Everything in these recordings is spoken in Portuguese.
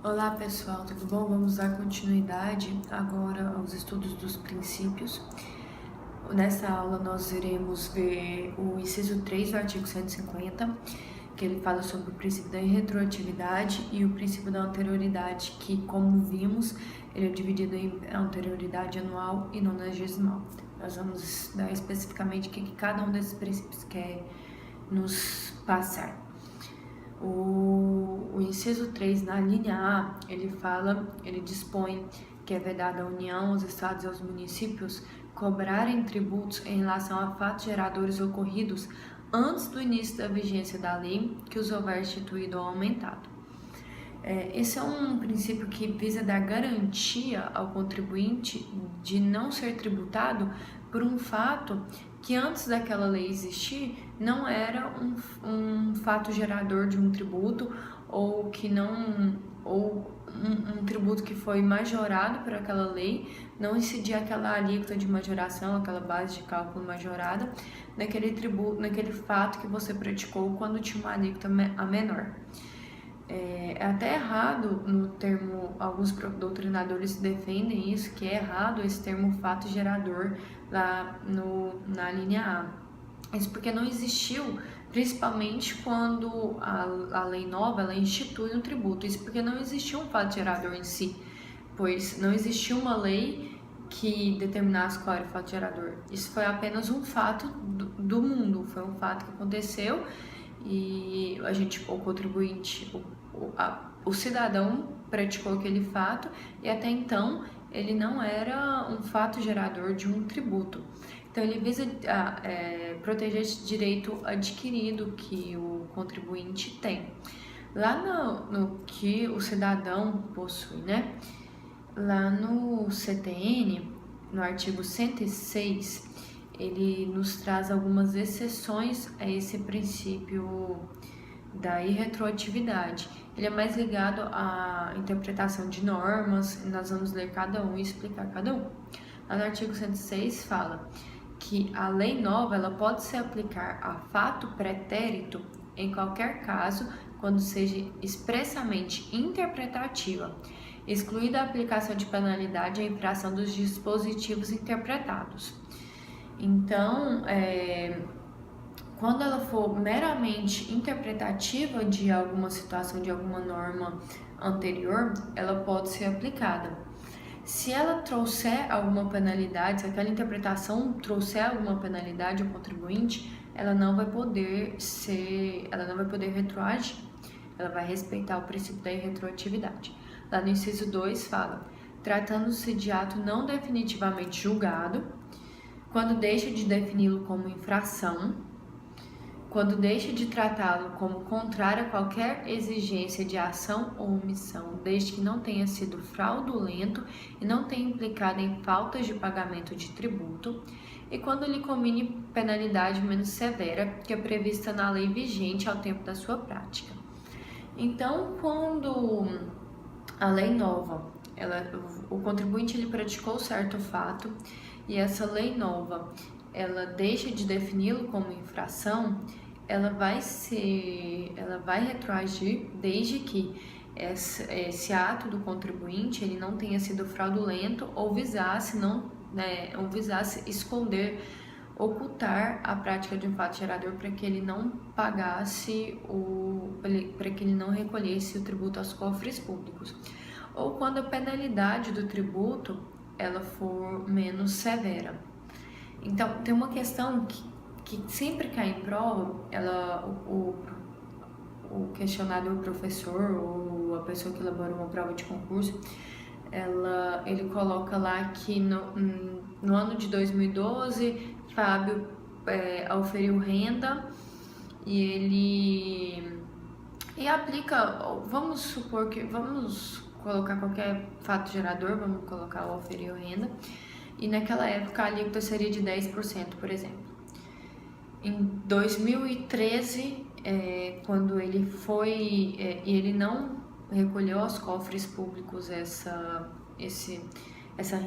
Olá pessoal, tudo bom? Vamos dar continuidade agora aos estudos dos princípios. Nessa aula nós iremos ver o inciso 3 do artigo 150, que ele fala sobre o princípio da retroatividade e o princípio da anterioridade, que, como vimos, ele é dividido em anterioridade anual e nonagesmal. Nós vamos dar especificamente o que cada um desses princípios quer nos passar. O inciso 3, na linha A, ele dispõe que é vedado à União, aos Estados e aos municípios cobrarem tributos em relação a fatos geradores ocorridos antes do início da vigência da lei que os houver instituído ou aumentado. Esse é um princípio que visa dar garantia ao contribuinte de não ser tributado por um fato que antes daquela lei existir não era um fato gerador de um tributo ou que não um tributo que foi majorado por aquela lei, não incidia aquela alíquota de majoração, aquela base de cálculo majorada naquele tributo, naquele fato que você praticou quando tinha uma alíquota a menor. É até errado no termo, alguns doutrinadores defendem isso, que é errado esse termo fato gerador lá na linha A. Isso porque não existiu, principalmente quando a lei nova ela institui um tributo. Isso porque não existiu um fato gerador em si, pois não existiu uma lei que determinasse qual era o fato gerador. Isso foi apenas um fato do mundo, foi um fato que aconteceu e o contribuinte, o cidadão praticou aquele fato e até então ele não era um fato gerador de um tributo. Então ele visa proteger esse direito adquirido que o contribuinte tem. Lá no que o cidadão possui, né? Lá no CTN, no artigo 106, ele nos traz algumas exceções a esse princípio da irretroatividade. Ele é mais ligado à interpretação de normas, e nós vamos ler cada um e explicar cada um. Lá no artigo 106 fala que a lei nova ela pode se aplicar a fato pretérito em qualquer caso quando seja expressamente interpretativa, excluída a aplicação de penalidade à infração dos dispositivos interpretados. Então, quando ela for meramente interpretativa de alguma situação, de alguma norma anterior, ela pode ser aplicada. Se ela trouxer alguma penalidade, se aquela interpretação trouxer alguma penalidade ao contribuinte, ela não vai poder retroagir, ela vai respeitar o princípio da irretroatividade. Lá no inciso 2 fala, tratando-se de ato não definitivamente julgado, quando deixa de defini-lo como infração, quando deixa de tratá-lo como contrário a qualquer exigência de ação ou omissão, desde que não tenha sido fraudulento e não tenha implicado em faltas de pagamento de tributo, e quando lhe comine penalidade menos severa que é prevista na lei vigente ao tempo da sua prática. Então, quando a lei nova, o contribuinte ele praticou certo fato e essa lei nova ela deixa de defini-lo como infração, ela vai retroagir desde que esse ato do contribuinte ele não tenha sido fraudulento ou visasse esconder, ocultar a prática de um fato gerador para que ele não pagasse para que ele não recolhesse o tributo aos cofres públicos, ou quando a penalidade do tributo ela for menos severa. Então, tem uma questão que sempre cai em prova, o questionado, o professor ou a pessoa que elaborou uma prova de concurso, ele coloca lá que no ano de 2012, Fábio auferiu renda e aplica, vamos colocar qualquer fato gerador, vamos colocar o auferiu renda, e naquela época a alíquota seria de 10%, por exemplo. Em 2013, quando ele foi e ele não recolheu aos cofres públicos essa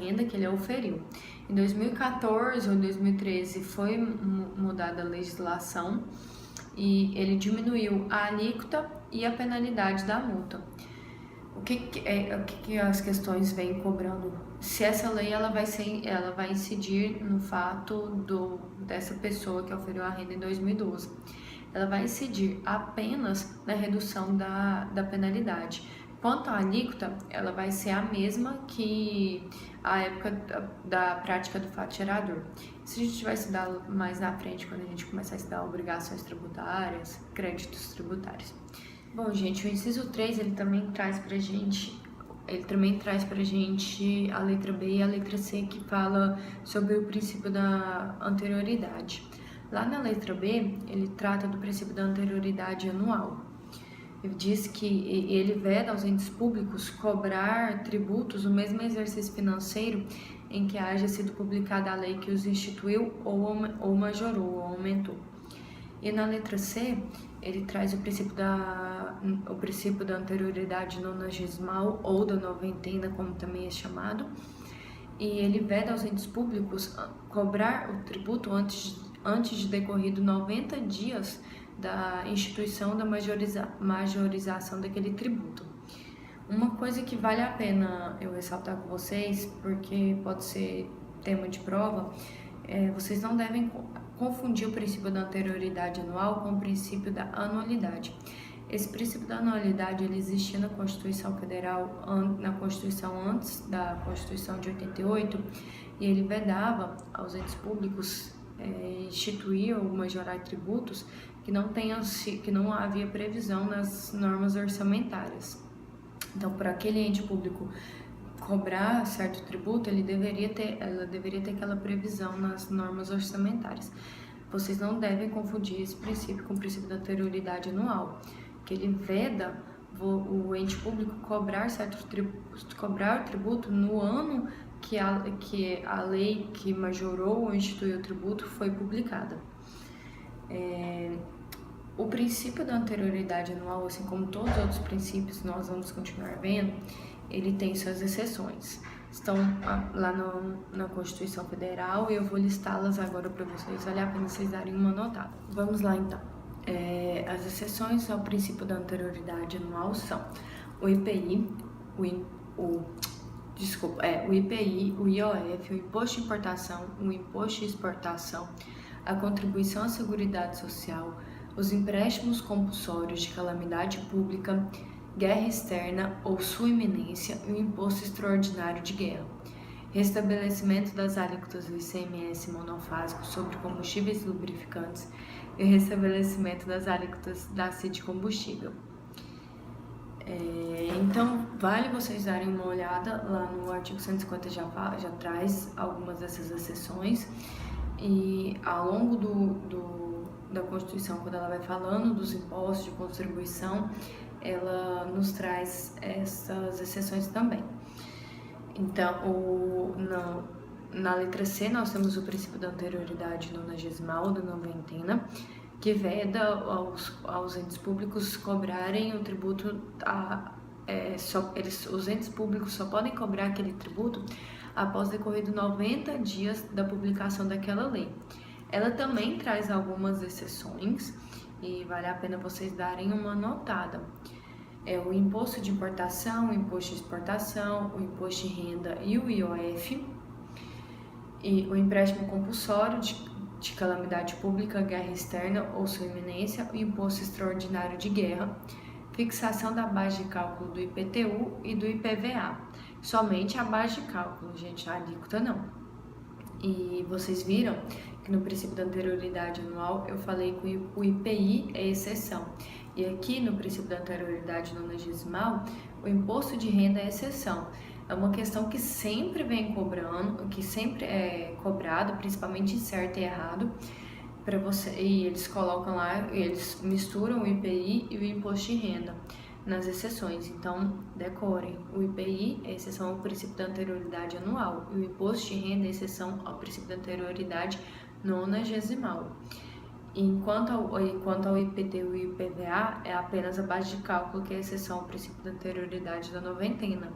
renda que ele auferiu. Em 2014 ou 2013 foi mudada a legislação e ele diminuiu a alíquota e a penalidade da multa. o que as questões vêm cobrando? Se essa lei ela vai incidir no fato dessa pessoa que oferiu a renda em 2012. Ela vai incidir apenas na redução da penalidade. Quanto à alíquota, ela vai ser a mesma que a época da prática do fato gerador. Isso a gente vai estudar mais na frente, quando a gente começar a estudar obrigações tributárias, créditos tributários. Bom, gente, o inciso 3, ele também traz pra gente a letra B e a letra C, que fala sobre o princípio da anterioridade. Lá na letra B, ele trata do princípio da anterioridade anual. Ele diz que ele veda aos entes públicos cobrar tributos no mesmo exercício financeiro em que haja sido publicada a lei que os instituiu ou majorou ou aumentou. E na letra C, ele traz o princípio da anterioridade nonagesmal ou da noventena, como também é chamado, e ele veda aos entes públicos cobrar o tributo antes de decorrido 90 dias da instituição da majorização daquele tributo. Uma coisa que vale a pena eu ressaltar com vocês, porque pode ser tema de prova, vocês não devem confundir o princípio da anterioridade anual com o princípio da anualidade. Esse princípio da anualidade ele existia na Constituição Federal, na Constituição antes da Constituição de 88, e ele vedava aos entes públicos instituir ou majorar tributos que não havia previsão nas normas orçamentárias. Então, para aquele ente público cobrar certo tributo, ela deveria ter aquela previsão nas normas orçamentárias. Vocês não devem confundir esse princípio com o princípio da anterioridade anual, que ele veda o ente público cobrar o tributo no ano que a lei que majorou ou instituiu o tributo foi publicada. O princípio da anterioridade anual, assim como todos os outros princípios, nós vamos continuar vendo, ele tem suas exceções. Estão lá na Constituição Federal e eu vou listá-las agora para vocês, vale a pena vocês darem uma notada. Vamos lá então. As exceções ao princípio da anterioridade anual são o IPI, o IPI, o IOF, o Imposto de Importação, o Imposto de Exportação, a Contribuição à Seguridade Social, os empréstimos compulsórios de calamidade pública, guerra externa ou sua iminência e o Imposto Extraordinário de Guerra, restabelecimento das alíquotas do ICMS monofásico sobre combustíveis e lubrificantes e restabelecimento das alíquotas da CID combustível. Então, vale vocês darem uma olhada lá no artigo 150, já traz algumas dessas exceções, e ao longo da Constituição, quando ela vai falando dos impostos de contribuição, ela nos traz essas exceções também. Então, na letra C, nós temos o princípio da anterioridade nonagesmal, da noventena, que veda aos entes públicos cobrarem o tributo, os entes públicos só podem cobrar aquele tributo após decorrido 90 dias da publicação daquela lei. Ela também traz algumas exceções e vale a pena vocês darem uma notada. O imposto de importação, o imposto de exportação, o imposto de renda e o IOF, e o empréstimo compulsório de calamidade pública, guerra externa ou sua iminência, o imposto extraordinário de guerra, fixação da base de cálculo do IPTU e do IPVA. Somente a base de cálculo, gente, a alíquota não. E vocês viram que no princípio da anterioridade anual eu falei que o IPI é exceção. E aqui no princípio da anterioridade nonagesmal, o imposto de renda é exceção. É uma questão que sempre vem cobrando, que sempre é cobrado, principalmente em certo e errado, para você. E eles colocam lá, eles misturam o IPI e o imposto de renda nas exceções. Então, decorem. O IPI é exceção ao princípio da anterioridade anual e o imposto de renda é exceção ao princípio da anterioridade nonagesimal. Enquanto ao IPTU e o IPVA, é apenas a base de cálculo que é exceção ao princípio da anterioridade da noventena,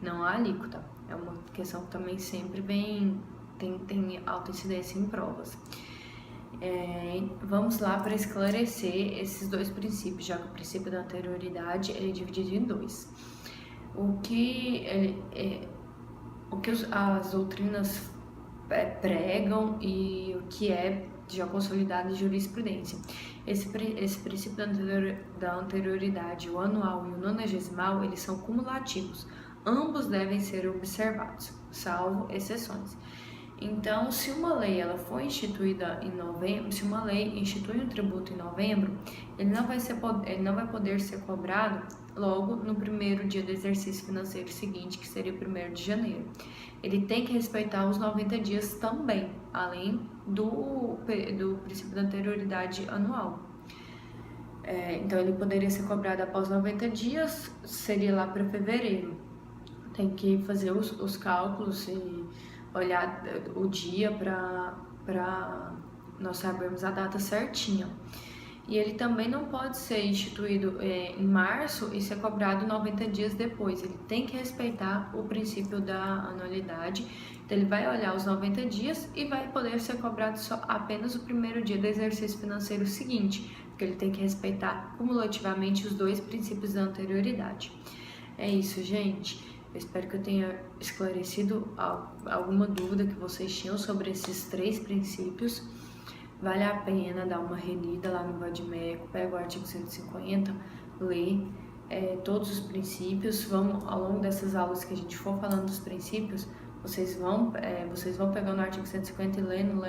não a alíquota. É uma questão que também sempre tem alta incidência em provas. Vamos lá para esclarecer esses dois princípios, já que o princípio da anterioridade ele é dividido em dois. o que, as doutrinas pregam e o que é já consolidado em jurisprudência. Esse princípio da anterioridade, o anual e o nonagesimal, eles são cumulativos. Ambos devem ser observados, salvo exceções. Então, se uma lei ela foi instituída em novembro, se uma lei institui um tributo em novembro, ele não vai poder ser cobrado logo no primeiro dia do exercício financeiro seguinte, que seria o 1º de janeiro. Ele tem que respeitar os 90 dias também, além do princípio da anterioridade anual. Então, ele poderia ser cobrado após 90 dias, seria lá para fevereiro. Tem que fazer os cálculos e olhar o dia para nós sabermos a data certinha. E ele também não pode ser instituído em março e ser cobrado 90 dias depois. Ele tem que respeitar o princípio da anualidade. Então, ele vai olhar os 90 dias e vai poder ser cobrado só apenas o 1º dia do exercício financeiro seguinte, porque ele tem que respeitar cumulativamente os 2 princípios da anterioridade. É isso, gente. Eu espero que eu tenha esclarecido alguma dúvida que vocês tinham sobre esses 3 princípios. Vale a pena dar uma relida lá no Vadimeco, pega o artigo 150, lê todos os princípios. Ao longo dessas aulas que a gente for falando dos princípios, vocês vão pegando o artigo 150 e lendo,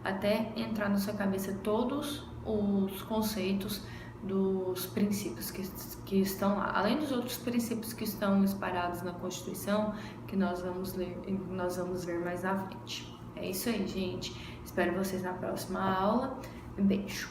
até entrar na sua cabeça todos os conceitos dos princípios que estão lá, além dos outros princípios que estão espalhados na Constituição, que nós vamos ver mais na frente. É isso aí, gente. Espero vocês na próxima aula. Um beijo.